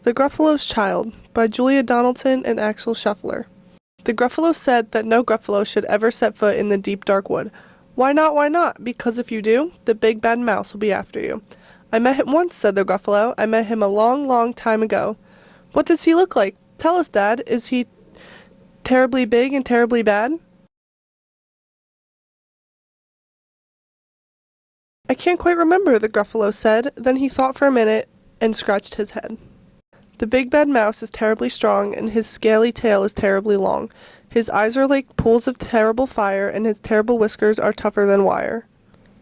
The Gruffalo's Child by Julia Donaldson and Axel Scheffler. The Gruffalo said that no Gruffalo should ever set foot in the deep dark wood. Why not, why not? Because if you do, the big bad mouse will be after you. I met him once, said the Gruffalo. I met him a long, long time ago. What does he look like? Tell us, Dad. Is he terribly big and terribly bad? I can't quite remember, the Gruffalo said. Then he thought for a minute and scratched his head. The big bad mouse is terribly strong, and his scaly tail is terribly long. His eyes are like pools of terrible fire, and his terrible whiskers are tougher than wire.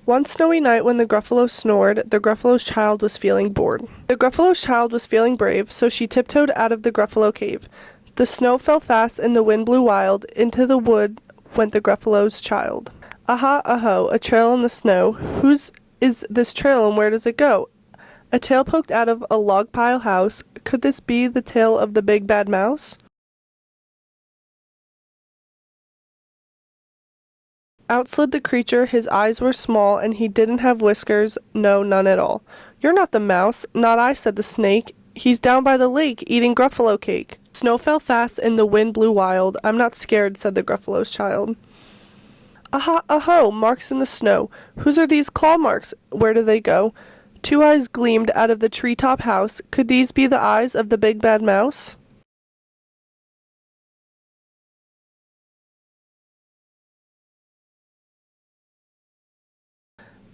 One snowy night when the Gruffalo snored, the Gruffalo's child was feeling bored. The Gruffalo's child was feeling brave, so she tiptoed out of the Gruffalo cave. The snow fell fast and the wind blew wild. Into the wood went the Gruffalo's child. Aha, aho, a trail in the snow. Whose is this trail and where does it go? A tail poked out of a log pile house. Could this be the tail of the big bad mouse? Out slid the creature. His eyes were small, and he didn't have whiskers. No, none at all. You're not the mouse. Not I, said the snake. He's down by the lake, eating Gruffalo cake. Snow fell fast, and the wind blew wild. I'm not scared, said the Gruffalo's child. Aha, aho, marks in the snow. Whose are these claw marks? Where do they go? Two eyes gleamed out of the treetop house. Could these be the eyes of the big bad mouse?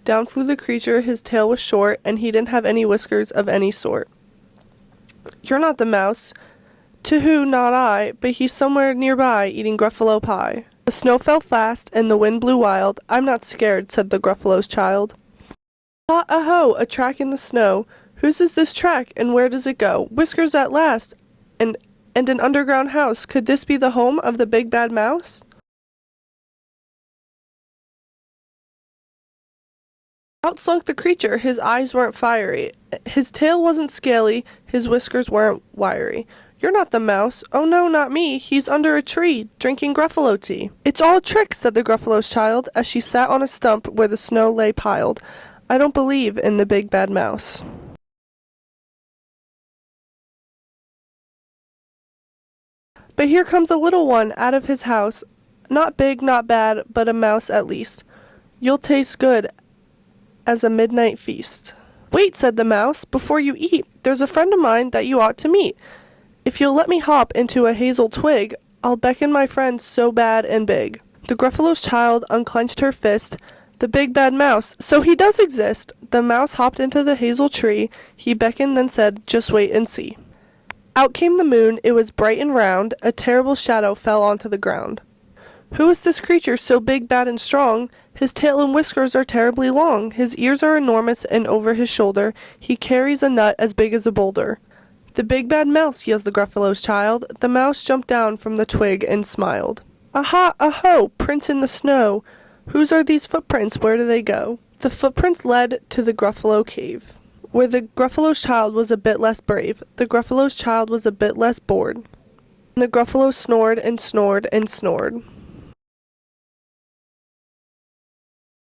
Down flew the creature. His tail was short, and he didn't have any whiskers of any sort. You're not the mouse. To who, not I, but he's somewhere nearby, eating Gruffalo pie. The snow fell fast, and the wind blew wild. I'm not scared, said the Gruffalo's child. Ah, aho, a track in the snow. Whose is this track, and where does it go? Whiskers at last, and an underground house. Could this be the home of the big bad mouse? Out slunk the creature. His eyes weren't fiery. His tail wasn't scaly. His whiskers weren't wiry. You're not the mouse. Oh no, not me. He's under a tree, drinking Gruffalo tea. It's all a trick, said the Gruffalo's child, as she sat on a stump where the snow lay piled. I don't believe in the big bad mouse. But here comes a little one out of his house. Not big, not bad, but a mouse at least. You'll taste good as a midnight feast. Wait, said the mouse, before you eat. There's a friend of mine that you ought to meet. If you'll let me hop into a hazel twig, I'll beckon my friend so bad and big. The Gruffalo's child unclenched her fist. The big bad mouse, so he does exist! The mouse hopped into the hazel tree. He beckoned, then said, just wait and see. Out came the moon. It was bright and round. A terrible shadow fell onto the ground. Who is this creature so big, bad, and strong? His tail and whiskers are terribly long. His ears are enormous, and over his shoulder he carries a nut as big as a boulder. The big bad mouse, yells the Gruffalo's child. The mouse jumped down from the twig and smiled. Aha, aho, prints in the snow. Whose are these footprints? Where do they go? The footprints led to the Gruffalo cave, where the Gruffalo's child was a bit less brave. The Gruffalo's child was a bit less bored. And the Gruffalo snored and snored and snored.